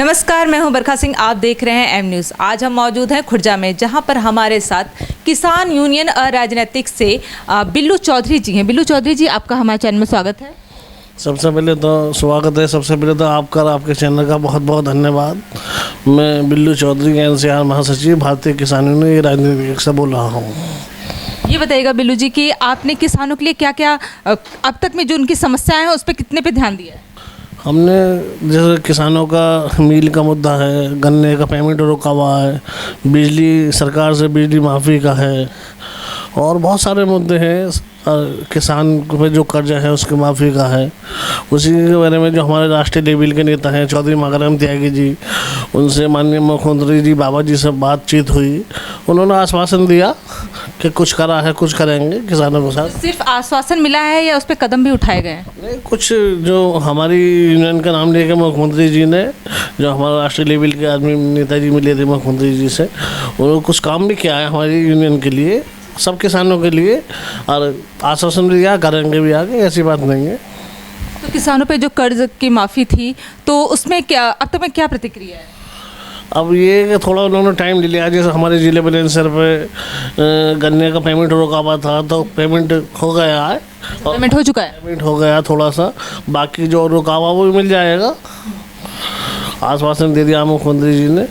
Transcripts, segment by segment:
नमस्कार, मैं हूं बरखा सिंह। आप देख रहे हैं एम न्यूज़। आज हम मौजूद हैं खुर्जा में, जहां पर हमारे साथ किसान यूनियन अराजनीतिक से बिल्लू चौधरी जी हैं। बिल्लू चौधरी जी, आपका हमारे चैनल में स्वागत है। सबसे पहले तो स्वागत है। सबसे पहले तो आपका और आपके चैनल का बहुत बहुत धन्यवाद। मैं बिल्लू चौधरी NCR महासचिव भारतीय किसान यूनियन राजनीतिक से बोल रहा हूँ। ये बताइएगा बिल्लू जी कि आपने किसानों के लिए क्या क्या अब तक में जो उनकी समस्याएं हैं उस पर कितने पे ध्यान दिया है? हमने जैसे किसानों का मील का मुद्दा है, गन्ने का पेमेंट रुका हुआ है, बिजली सरकार से बिजली माफ़ी का है और बहुत सारे मुद्दे हैं। किसान पे जो कर्जा है उसके माफ़ी का है। उसी के बारे में जो हमारे राष्ट्रीय लेवल के नेता हैं चौधरी माखनराम त्यागी जी, उनसे माननीय मुख्यमंत्री जी बाबा जी से बातचीत हुई। उन्होंने आश्वासन दिया कि कुछ करा है, कुछ करेंगे किसानों के साथ। सिर्फ आश्वासन मिला है या उस पर कदम भी उठाए गए हैं? नहीं, कुछ जो हमारी यूनियन का नाम लेकर मुख्यमंत्री जी ने, जो हमारे राष्ट्रीय लेवल के आदमी नेताजी मिले थे मुख्यमंत्री जी से, उन्होंने कुछ काम भी किया है हमारी यूनियन के लिए, सब किसानों के लिए, और आश्वासन दिया करेंगे भी आगे, ऐसी बात नहीं है। तो किसानों पे जो कर्ज की माफ़ी थी तो उसमें क्या अब तक में क्या प्रतिक्रिया है? अब ये कि थोड़ा उन्होंने टाइम ले लिया। जैसे हमारे ज़िले बुलंदशहर पे गन्ने का पेमेंट रोका हुआ था तो पेमेंट हो गया है। पेमेंट हो चुका है? पेमेंट हो गया थोड़ा सा, बाकी जो रुका हुआ वो भी मिल जाएगा। आश्वासन दे दिया मुख्यमंत्री जी ने।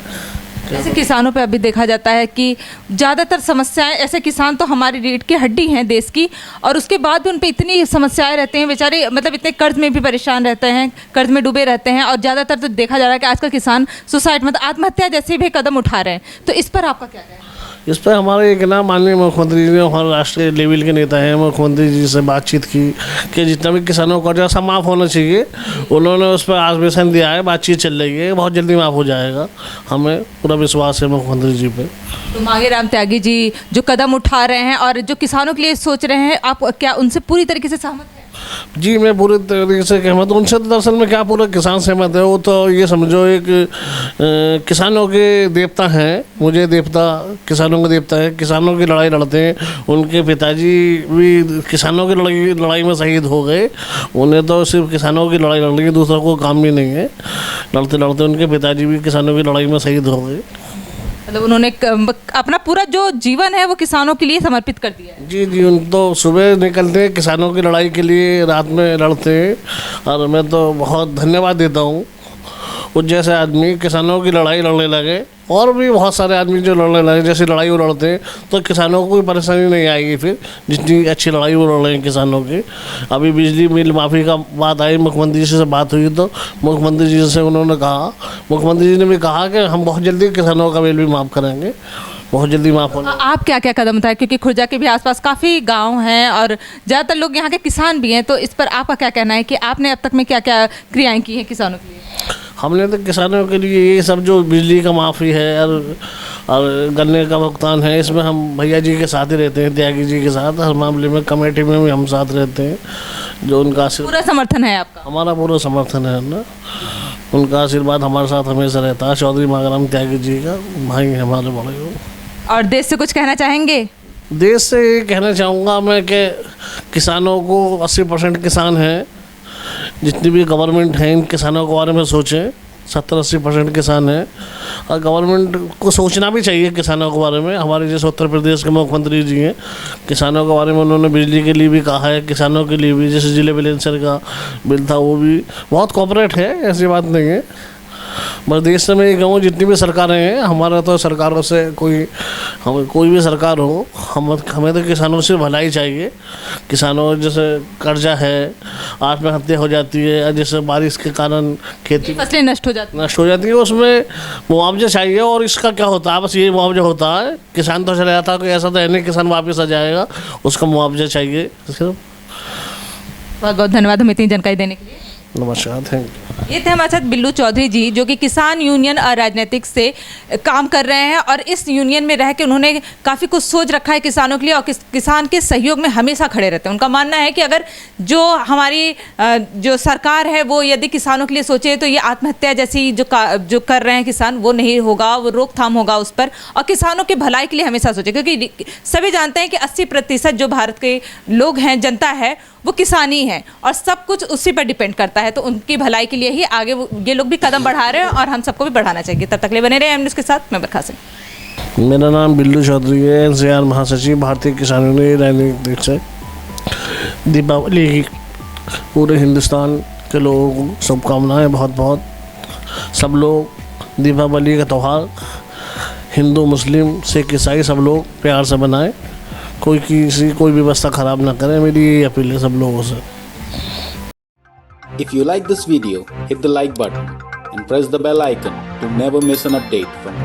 ऐसे किसानों पे अभी देखा जाता है कि ज़्यादातर समस्याएं, ऐसे किसान तो हमारी रीढ़ की हड्डी हैं देश की, और उसके बाद भी उन पे इतनी समस्याएं रहते हैं बेचारे, मतलब इतने कर्ज में भी परेशान रहते हैं, कर्ज में डूबे रहते हैं, और ज़्यादातर तो देखा जा रहा है कि आजकल किसान सुसाइड मतलब आत्महत्या जैसे भी कदम उठा रहे हैं। तो इस पर आपका क्या कहना है? इस पर हमारे एक ना माननीय मुख्यमंत्री जी ने, हमारे राष्ट्रीय लेवल के नेता हैं, मुख्यमंत्री जी से बातचीत की कि जितना भी किसानों का कर्जा सब माफ़ होना चाहिए। उन्होंने उस पर आश्वासन दिया है, बातचीत चल रही है, बहुत जल्दी माफ़ हो जाएगा। हमें पूरा विश्वास है मुख्यमंत्री जी पे। तो मांगेराम त्यागी जी जो कदम उठा रहे हैं और जो किसानों के लिए सोच रहे हैं, आप क्या उनसे पूरी तरीके से सहमत हैं? जी, मैं पूरी तरीके से सहमत हूँ उनसे। दरअसल में क्या पूरा किसान सहमत है, वो तो ये समझो एक किसानों के देवता हैं। मुझे देवता, किसानों के देवता है। किसानों की लड़ाई लड़ते हैं। उनके पिताजी भी किसानों की लड़ाई में शहीद हो गए। उन्हें तो सिर्फ किसानों की लड़ाई लड़नी है, दूसरा कोई काम भी नहीं है। लड़ते लड़ते उनके पिताजी भी किसानों की लड़ाई में शहीद हो गए। मतलब उन्होंने अपना पूरा जो जीवन है वो किसानों के लिए समर्पित कर दिया है। जी जी, उन तो सुबह निकलते हैं किसानों की लड़ाई के लिए, रात में लड़ते हैं, और मैं तो बहुत धन्यवाद देता हूँ उस जैसे आदमी किसानों की लड़ाई लड़ने लगे। और भी बहुत सारे आदमी जो लड़ने लगे, जैसे लड़ाई वो लड़ते हैं तो किसानों को कोई परेशानी नहीं आएगी फिर, जितनी अच्छी लड़ाई वो लड़ रहे हैं किसानों की। अभी बिजली बिल माफ़ी का बात आई, मुख्यमंत्री जी से बात हुई तो मुख्यमंत्री जी से उन्होंने कहा, मुख्यमंत्री जी ने भी कहा कि हम बहुत जल्दी किसानों का बिल भी माफ़ करेंगे, बहुत जल्दी माफ़ होगा। आप क्या क्या कदम उठाए, क्योंकि खुर्जा के भी आसपास काफ़ी गांव हैं और ज़्यादातर लोग यहाँ के किसान भी हैं, तो इस पर आपका क्या कहना है कि आपने अब तक में क्या क्या क्रियाएं की हैं किसानों के लिए? हमने तो किसानों के लिए ये सब जो बिजली का माफ़ी है और गन्ने का भुगतान है, इसमें हम भैया जी के साथ ही रहते हैं, त्यागी जी के साथ। हर मामले में कमेटी में भी हम साथ रहते हैं। जो उनका पूरा समर्थन है आपका? हमारा पूरा समर्थन है ना। उनका आशीर्वाद हमारे साथ हमेशा रहता है। चौधरी माखनराम त्यागी जी का भाई हमारे बड़े हो। और देश से कुछ कहना चाहेंगे? देश से ये कहना चाहूँगा मैं कि किसानों को 80% किसान हैं। जितनी भी गवर्नमेंट है इन किसानों के बारे में सोचें। 70-80% किसान हैं और गवर्नमेंट को सोचना भी चाहिए किसानों के बारे में। हमारे जैसे उत्तर प्रदेश के मुख्यमंत्री जी हैं, किसानों के बारे में उन्होंने बिजली के लिए भी कहा है, किसानों के लिए भी। जैसे ज़िले बुलंदशहर का बिल था वो भी बहुत कॉपरेट है, ऐसी बात नहीं है। बस देश में ये कहूँ जितनी भी सरकारें हैं, हमारा तो सरकारों से कोई भी सरकार हो, हमें तो किसानों से भलाई चाहिए। किसानों जैसे कर्जा है, आत्महत्या हो जाती है, जैसे बारिश के कारण खेती फसलें नष्ट हो जाती है, उसमें मुआवजा चाहिए। और इसका क्या होता है, बस ये मुआवजा होता है। किसान तो चला जाता है, कोई ऐसा तो है नहीं किसान वापस आ जाएगा, उसका मुआवजा चाहिए। बहुत बहुत धन्यवाद हमें इतनी जानकारी देने के लिए। नमस्कार, थैंक यू। ये थे हमारे साथ बिल्लू चौधरी जी, जो कि किसान यूनियन अराजनीतिक से काम कर रहे हैं, और इस यूनियन में रह के उन्होंने काफ़ी कुछ सोच रखा है किसानों के लिए, और किसान के सहयोग में हमेशा खड़े रहते हैं। उनका मानना है कि अगर जो हमारी जो सरकार है वो यदि किसानों के लिए सोचे तो ये आत्महत्या जैसी जो कर रहे हैं किसान, वो नहीं होगा, वो रोकथाम होगा उस पर, और किसानों के भलाई के लिए हमेशा सोचे। क्योंकि सभी जानते हैं कि 80% जो भारत के लोग हैं, जनता है, वो किसानी है, और सब कुछ उसी पर डिपेंड करता है। तो उनकी भलाई के लिए यही आगे ये लोग भी कदम बढ़ा रहे हैं और हम सबको भी बढ़ाना चाहिए। तब तक के लिए बने रहे एमनेस के साथ। मैं बरखा सिंह। मेरा नाम बिल्लू चौधरी है, एनसीआर महासचिव भारतीय किसान यूनियन राजनीतिक से। दीपावली की पूरे हिंदुस्तान के लोगों को शुभकामनाएं बहुत बहुत। सब लोग दीपावली का त्यौहार हिंदू मुस्लिम सिख ईसाई सब लोग प्यार से बनाएं, कोई व्यवस्था ख़राब ना करें, मेरी यही अपील है सब लोगों से। If you like this video, hit the like button and press the bell icon to never miss an update from